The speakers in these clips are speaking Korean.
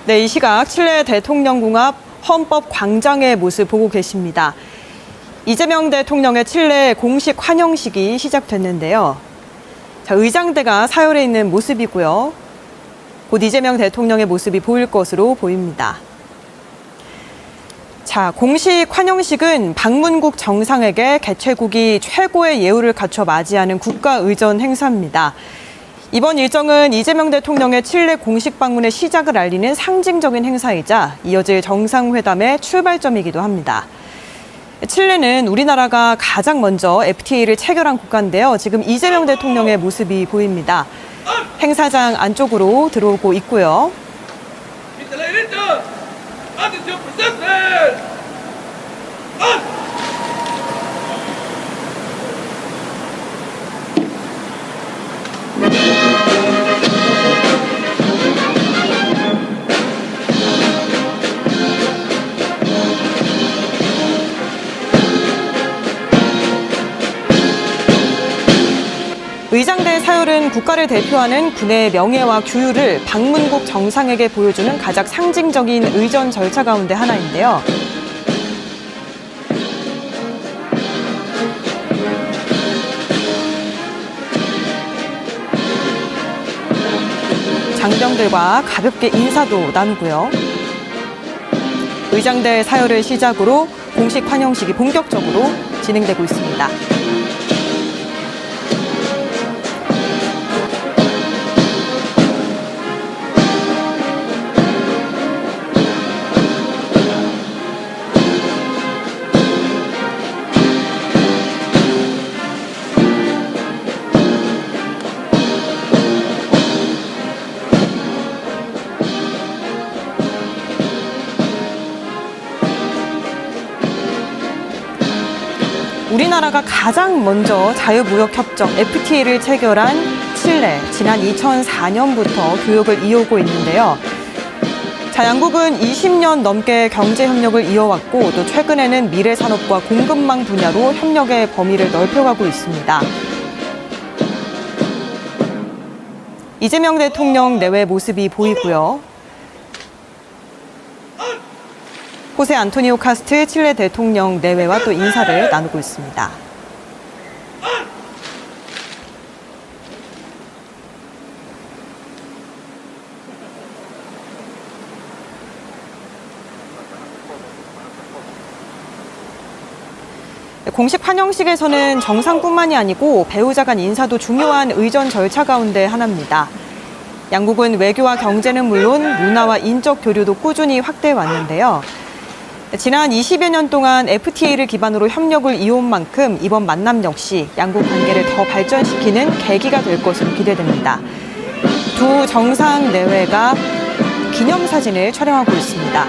네, 이 시각 칠레 대통령궁 앞 헌법광장의 모습 보고 계십니다. 이재명 대통령의 칠레 공식 환영식이 시작됐는데요. 자, 의장대가 사열해 있는 모습이고요. 곧 이재명 대통령의 모습이 보일 것으로 보입니다. 자, 공식 환영식은 방문국 정상에게 개최국이 최고의 예우를 갖춰 맞이하는 국가의전 행사입니다. 이번 일정은 이재명 대통령의 칠레 공식 방문의 시작을 알리는 상징적인 행사이자 이어질 정상회담의 출발점이기도 합니다. 칠레는 우리나라가 가장 먼저 FTA를 체결한 국가인데요. 지금 이재명 대통령의 모습이 보입니다. 행사장 안쪽으로 들어오고 있고요. 의장대 사열은 국가를 대표하는 군의 명예와 규율을 방문국 정상에게 보여주는 가장 상징적인 의전 절차 가운데 하나인데요. 장병들과 가볍게 인사도 나누고요. 의장대 사열을 시작으로 공식 환영식이 본격적으로 진행되고 있습니다. 우리나라가 가장 먼저 자유무역협정 FTA를 체결한 칠레, 지난 2004년부터 교역을 이어오고 있는데요. 자, 양국은 20년 넘게 경제협력을 이어왔고 또 최근에는 미래산업과 공급망 분야로 협력의 범위를 넓혀가고 있습니다. 이재명 대통령 내외 모습이 보이고요. 호세 안토니오 카스트 칠레 대통령 내외와 또 인사를 나누고 있습니다. 공식 환영식에서는 정상뿐만이 아니고 배우자 간 인사도 중요한 의전 절차 가운데 하나입니다. 양국은 외교와 경제는 물론 문화와 인적 교류도 꾸준히 확대해 왔는데요. 지난 20여 년 동안 FTA를 기반으로 협력을 이어온 만큼 이번 만남 역시 양국 관계를 더 발전시키는 계기가 될 것으로 기대됩니다. 두 정상 내외가 기념사진을 촬영하고 있습니다.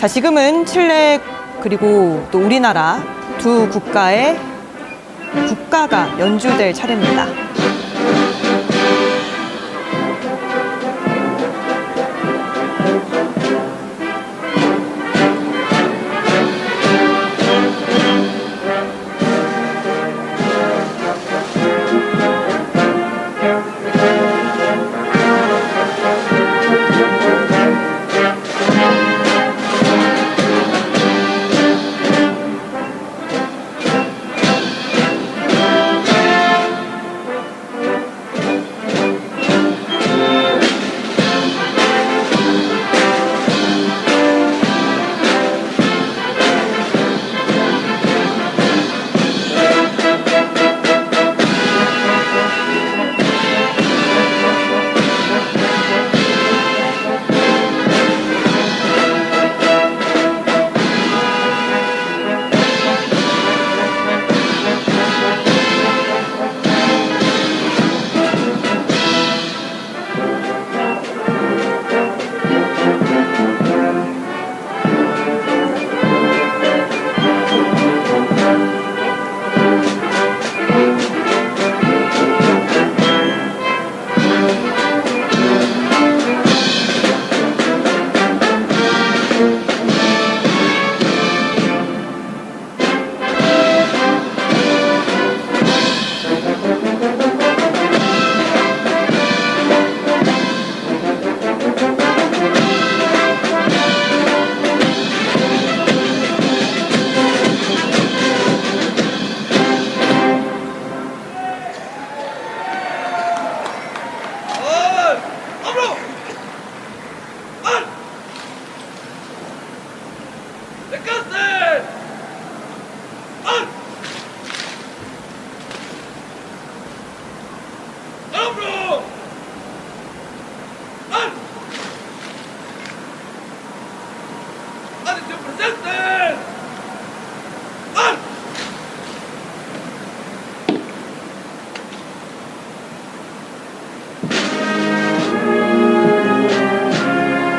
자, 지금은 칠레 그리고 또 우리나라 두 국가의 국가가 연주될 차례입니다.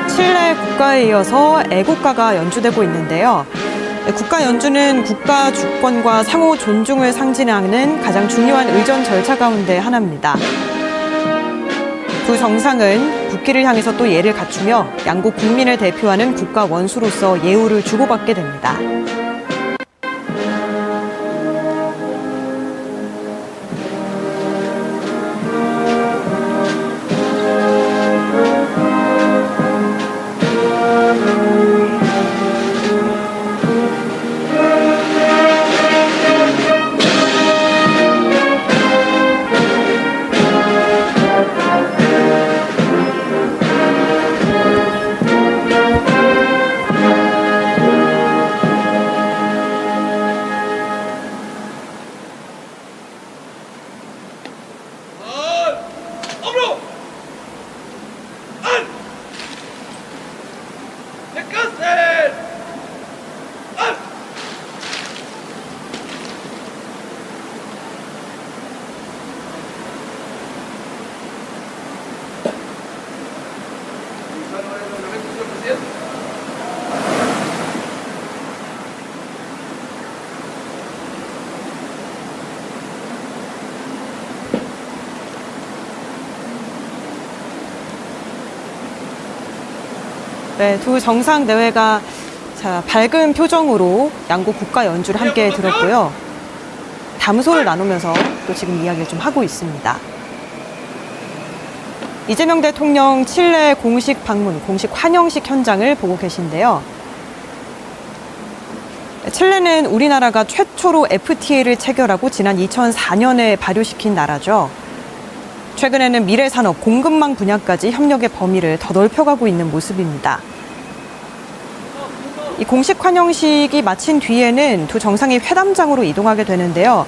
칠레 국가에 이어서 애국가가 연주되고 있는데요. 국가 연주는 국가 주권과 상호 존중을 상징하는 가장 중요한 의전 절차 가운데 하나입니다. 두 정상은 국기를 향해서 또 예를 갖추며 양국 국민을 대표하는 국가 원수로서 예우를 주고받게 됩니다. 네, 두 정상 내외가 밝은 표정으로 양국 국가 연주를 함께 들었고요. 담소를 나누면서 또 지금 이야기를 좀 하고 있습니다. 이재명 대통령 칠레 공식 방문, 공식 환영식 현장을 보고 계신데요. 칠레는 우리나라가 최초로 FTA를 체결하고 지난 2004년에 발효시킨 나라죠. 최근에는 미래산업, 공급망 분야까지 협력의 범위를 더 넓혀가고 있는 모습입니다. 이 공식 환영식이 마친 뒤에는 두 정상이 회담장으로 이동하게 되는데요.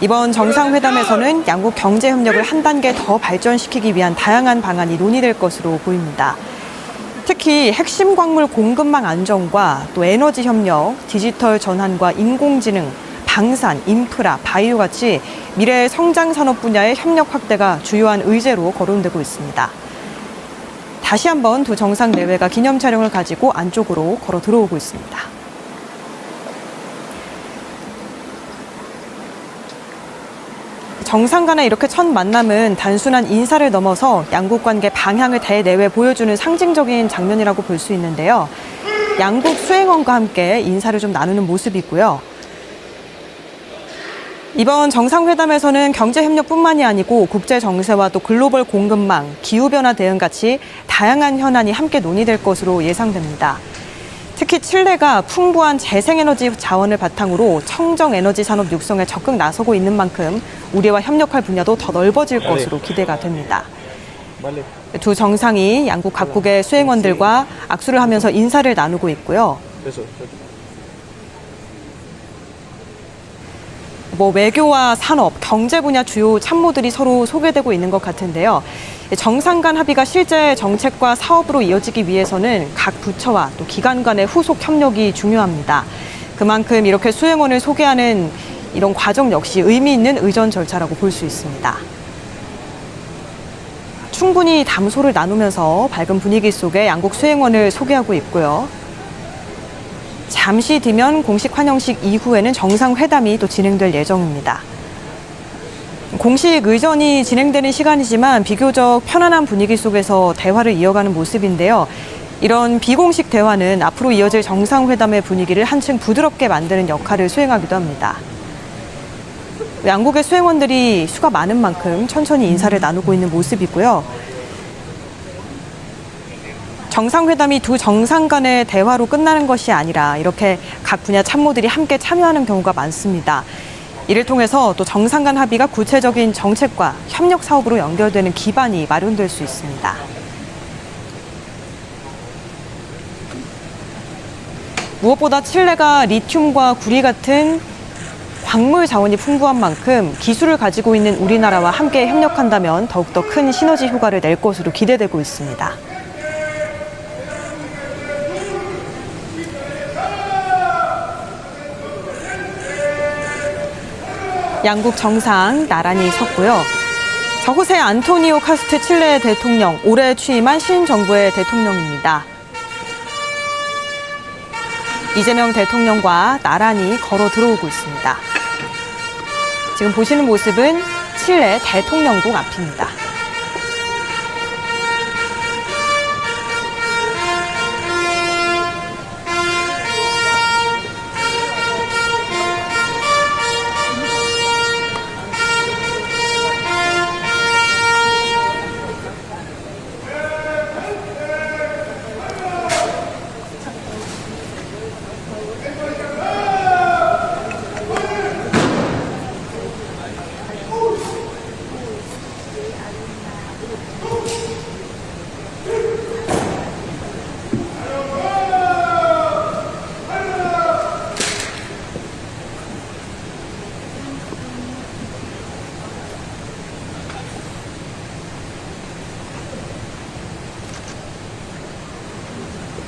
이번 정상회담에서는 양국 경제 협력을 한 단계 더 발전시키기 위한 다양한 방안이 논의될 것으로 보입니다. 특히 핵심 광물 공급망 안정과 또 에너지 협력, 디지털 전환과 인공지능, 방산, 인프라, 바이오 같이 미래의 성장 산업 분야의 협력 확대가 주요한 의제로 거론되고 있습니다. 다시 한번 두 정상 내외가 기념 촬영을 가지고 안쪽으로 걸어 들어오고 있습니다. 정상 간의 이렇게 첫 만남은 단순한 인사를 넘어서 양국 관계 방향을 대내외 보여주는 상징적인 장면이라고 볼 수 있는데요. 양국 수행원과 함께 인사를 좀 나누는 모습이고요. 이번 정상회담에서는 경제협력뿐만이 아니고 국제 정세와 또 글로벌 공급망, 기후변화 대응 같이 다양한 현안이 함께 논의될 것으로 예상됩니다. 특히 칠레가 풍부한 재생에너지 자원을 바탕으로 청정에너지 산업 육성에 적극 나서고 있는 만큼 우리와 협력할 분야도 더 넓어질 것으로 기대가 됩니다. 두 정상이 양국 각국의 수행원들과 악수를 하면서 인사를 나누고 있고요. 외교와 산업, 경제 분야 주요 참모들이 서로 소개되고 있는 것 같은데요. 정상 간 합의가 실제 정책과 사업으로 이어지기 위해서는 각 부처와 또 기관 간의 후속 협력이 중요합니다. 그만큼 이렇게 수행원을 소개하는 이런 과정 역시 의미 있는 의전 절차라고 볼 수 있습니다. 충분히 담소를 나누면서 밝은 분위기 속에 양국 수행원을 소개하고 있고요. 잠시 뒤면 공식 환영식 이후에는 정상회담이 또 진행될 예정입니다. 공식 의전이 진행되는 시간이지만 비교적 편안한 분위기 속에서 대화를 이어가는 모습인데요. 이런 비공식 대화는 앞으로 이어질 정상회담의 분위기를 한층 부드럽게 만드는 역할을 수행하기도 합니다. 양국의 수행원들이 수가 많은 만큼 천천히 인사를 나누고 있는 모습이고요. 정상회담이 두 정상 간의 대화로 끝나는 것이 아니라 이렇게 각 분야 참모들이 함께 참여하는 경우가 많습니다. 이를 통해서 또 정상 간 합의가 구체적인 정책과 협력 사업으로 연결되는 기반이 마련될 수 있습니다. 무엇보다 칠레가 리튬과 구리 같은 광물 자원이 풍부한 만큼 기술을 가지고 있는 우리나라와 함께 협력한다면 더욱더 큰 시너지 효과를 낼 것으로 기대되고 있습니다. 양국 정상 나란히 섰고요. 저 호세 안토니오 카스트 칠레 대통령, 올해 취임한 신정부의 대통령입니다. 이재명 대통령과 나란히 걸어 들어오고 있습니다. 지금 보시는 모습은 칠레 대통령궁 앞입니다.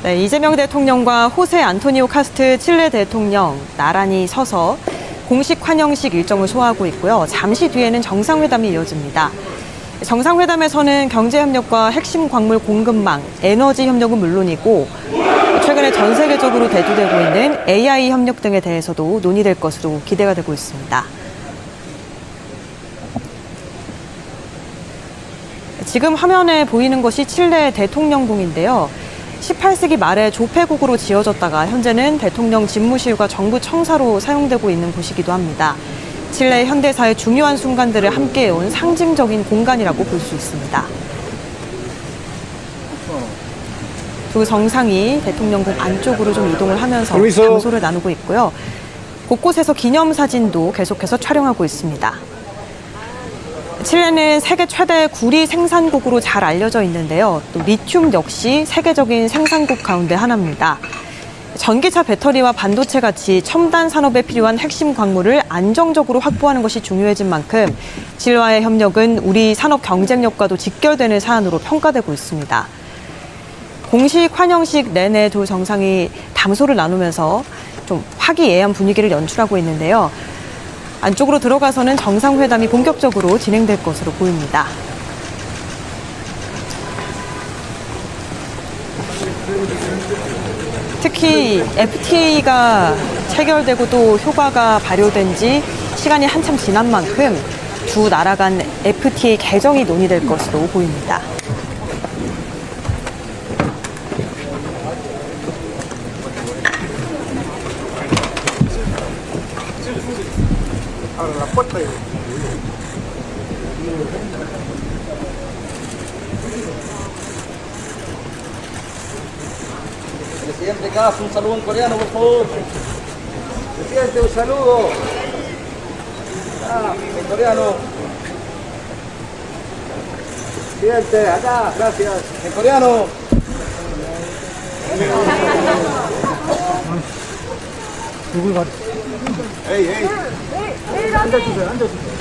네, 이재명 대통령과 호세 안토니오 카스트 칠레 대통령 나란히 서서 공식 환영식 일정을 소화하고 있고요. 잠시 뒤에는 정상회담이 이어집니다. 정상회담에서는 경제협력과 핵심 광물 공급망, 에너지 협력은 물론이고 최근에 전 세계적으로 대두되고 있는 AI 협력 등에 대해서도 논의될 것으로 기대가 되고 있습니다. 지금 화면에 보이는 것이 칠레 대통령궁인데요. 18세기 말에 조폐국으로 지어졌다가 현재는 대통령 집무실과 정부 청사로 사용되고 있는 곳이기도 합니다. 칠레 현대사의 중요한 순간들을 함께해온 상징적인 공간이라고 볼 수 있습니다. 두 정상이 대통령궁 안쪽으로 좀 이동을 하면서 담소를 나누고 있고요. 곳곳에서 기념사진도 계속해서 촬영하고 있습니다. 칠레는 세계 최대 구리 생산국으로 잘 알려져 있는데요. 또 리튬 역시 세계적인 생산국 가운데 하나입니다. 전기차 배터리와 반도체 같이 첨단 산업에 필요한 핵심 광물을 안정적으로 확보하는 것이 중요해진 만큼 칠레와의 협력은 우리 산업 경쟁력과도 직결되는 사안으로 평가되고 있습니다. 공식 환영식 내내 두 정상이 담소를 나누면서 좀 화기애애한 분위기를 연출하고 있는데요. 안쪽으로 들어가서는 정상회담이 본격적으로 진행될 것으로 보입니다. 특히 FTA가 체결되고 또 효과가 발효된 지 시간이 한참 지난 만큼 두 나라 간 FTA 개정이 논의될 것으로 보입니다. Presidente Kass, un saludo en coreano, por favor. Presidente, un saludo. En coreano. Presidente, acá, gracias. En coreano. ¡Ey, ey! 앉아주세요, 앉아주세요.